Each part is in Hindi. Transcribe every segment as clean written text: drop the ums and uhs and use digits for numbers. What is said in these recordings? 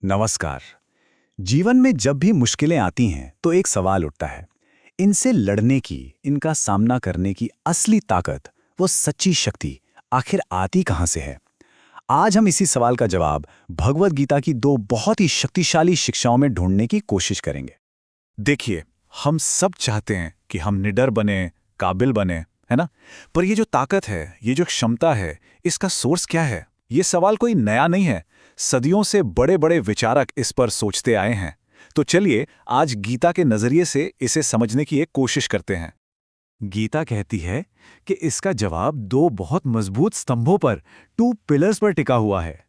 नमस्कार। जीवन में जब भी मुश्किलें आती हैं तो एक सवाल उठता है। इनसे लड़ने की, इनका सामना करने की असली ताकत, वो सच्ची शक्ति आखिर आती कहाँ से है? आज हम इसी सवाल का जवाब भगवद गीता की दो बहुत ही शक्तिशाली शिक्षाओं में ढूंढने की कोशिश करेंगे। देखिए, हम सब चाहते हैं कि हम निडर बने, काबिल बने, है ना? पर ये जो ताकत है, ये जो क्षमता है, इसका सोर्स क्या है? ये सवाल कोई नया नहीं है। सदियों से बड़े बड़े विचारक इस पर सोचते आए हैं। तो चलिए आज गीता के नजरिए से इसे समझने की एक कोशिश करते हैं। गीता कहती है कि इसका जवाब दो बहुत मजबूत स्तंभों पर, टू पिलर्स पर टिका हुआ है।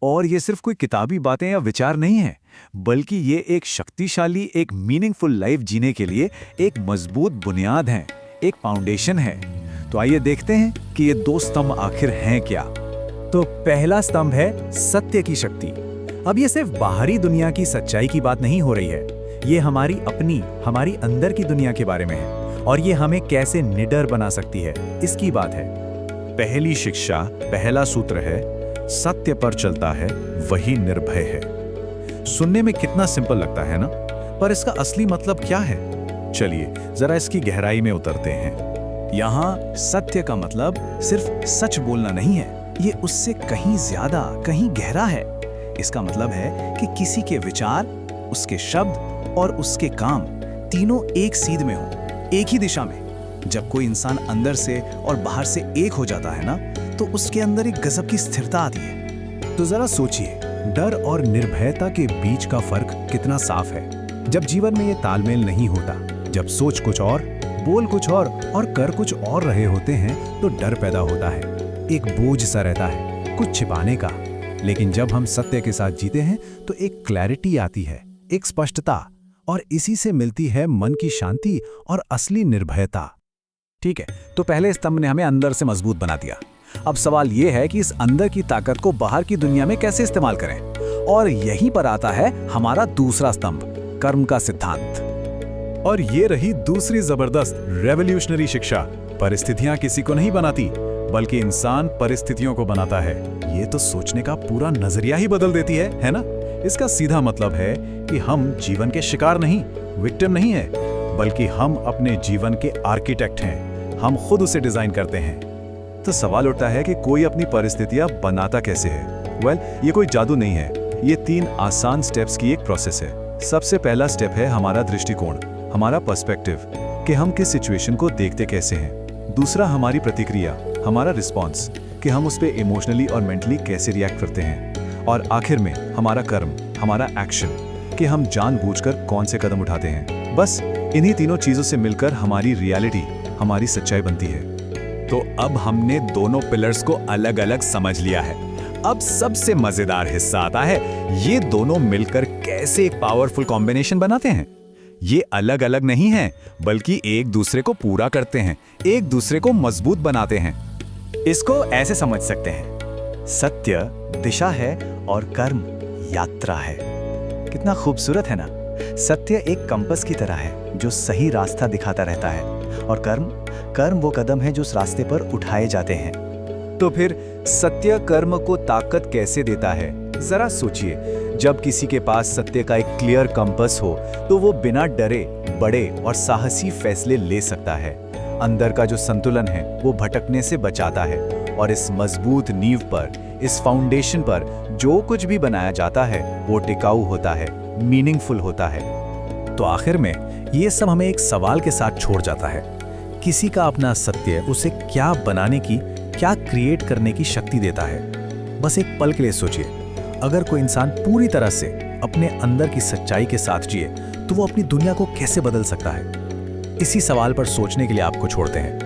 और ये सिर्फ कोई किताबी बातें या विचार नहीं है, बल्कि ये एक शक्तिशाली, एक मीनिंगफुल लाइफ जीने के लिए एक मजबूत बुनियाद है, एक फाउंडेशन है। तो आइए देखते हैं कि ये दो स्तंभ आखिर हैं क्या। तो पहला स्तंभ है सत्य की शक्ति। अब ये सिर्फ बाहरी दुनिया की सच्चाई की बात नहीं हो रही है, ये हमारी अपनी, हमारी अंदर की दुनिया के बारे में है, और ये हमें कैसे निडर बना सकती है, इसकी बात है। पहली शिक्षा, पहला सूत्र है, सत्य पर चलता है वही निर्भय है। सुनने में कितना सिंपल लगता है ना, पर इसका असली मतलब क्या है? चलिए जरा इसकी गहराई में उतरते हैं। यहाँ सत्य का मतलब सिर्फ सच बोलना नहीं है, ये उससे कहीं ज्यादा, कहीं गहरा है। इसका मतलब है कि किसी के विचार, उसके शब्द और उसके काम तीनों एक सीध में हो, एक ही दिशा में। जब कोई इंसान अंदर से और बाहर से एक हो जाता है ना, तो उसके अंदर एक गजब की स्थिरता आती है। तो जरा सोचिए, डर और निर्भयता के बीच का फर्क कितना साफ है। जब जीवन में ये तालमेल नहीं होता, जब सोच कुछ और, बोल कुछ और कर कुछ और रहे होते हैं, तो डर पैदा होता है, एक बोझ सा रहता है, कुछ छिपाने का। लेकिन जब हम सत्य के साथ जीते हैं तो एक क्लैरिटी आती है, एक स्पष्टता, और इसी से मिलती है मन की शांति और असली निर्भयता। ठीक है, तो पहले स्तंभ ने हमें अंदर से मजबूत बना दिया। अब सवाल यह है कि इस अंदर की ताकत को बाहर की दुनिया में कैसे इस्तेमाल करें, और यहीं पर आता है हमारा दूसरा स्तंभ, कर्म का सिद्धांत। और ये रही दूसरी जबरदस्त रेवोल्यूशनरी शिक्षा। परिस्थितियां किसी को नहीं बनाती, बल्कि इंसान परिस्थितियों को बनाता है। ये तो सोचने का पूरा नजरिया ही बदल देती है ना? इसका सीधा मतलब है कि हम जीवन के शिकार नहीं, विक्टिम नहीं है, बल्कि हम अपने जीवन के आर्किटेक्ट हैं। हम खुद उसे डिजाइन करते हैं। तो सवाल उठता है कि कोई अपनी परिस्थितियां बनाता कैसे है? वेल, ये कोई जादू नहीं है, ये 3 आसान स्टेप्स की एक प्रोसेस है। सबसे पहला स्टेप है हमारा दृष्टिकोण, हमारा पर्सपेक्टिव, कि हम किस सिचुएशन को देखते कैसे हैं। दूसरा हमारी प्रतिक्रिया, हमारा रिस्पॉन्स, कि हम उस पर इमोशनली और मेंटली कैसे रिएक्ट करते हैं। और आखिर में हमारा कर्म, हमारा एक्शन, कि हम जानबूझकर कौन से कदम उठाते हैं। बस इन्हीं तीनों चीजों से मिलकर हमारी रियलिटी, हमारी सच्चाई बनती है। तो अब हमने दोनों पिलर्स को अलग अलग समझ लिया है। अब सबसे मजेदार हिस्सा आता है, ये दोनों मिलकर कैसे एक पावरफुल कॉम्बिनेशन बनाते हैं। ये अलग अलग नहीं हैं, बल्कि एक दूसरे को पूरा करते हैं, एक दूसरे को मजबूत बनाते हैं। इसको ऐसे समझ सकते हैं, सत्य दिशा है और कर्म यात्रा है। कितना खूबसूरत है ना? सत्य एक कंपास की तरह है जो सही रास्ता दिखाता रहता है, और कर्म वो कदम है जो उस रास्ते पर उठाए जाते हैं। तो फिर सत्य कर्म को ताकत कैसे देता है? जरा सोचिए, जब किसी के पास सत्य का एक क्लियर कंपास हो, तो वो बिना डरे बड़े और साहसी फैसले ले सकता है। अंदर का जो संतुलन है वो भटकने से बचाता है, और इस मजबूत नींव पर, इस फाउंडेशन पर जो कुछ भी बनाया जाता है वो टिकाऊ होता है, मीनिंगफुल होता है। तो आखिर में ये सब हमें एक सवाल के साथ छोड़ जाता है, किसी का अपना सत्य उसे क्या बनाने की, क्या क्रिएट करने की शक्ति देता है। बस एक पल के लिए सोचिए, अगर कोई इंसान पूरी तरह से अपने अंदर की सच्चाई के साथ जिए, तो वो अपनी दुनिया को कैसे बदल सकता है? इसी सवाल पर सोचने के लिए आपको छोड़ते हैं।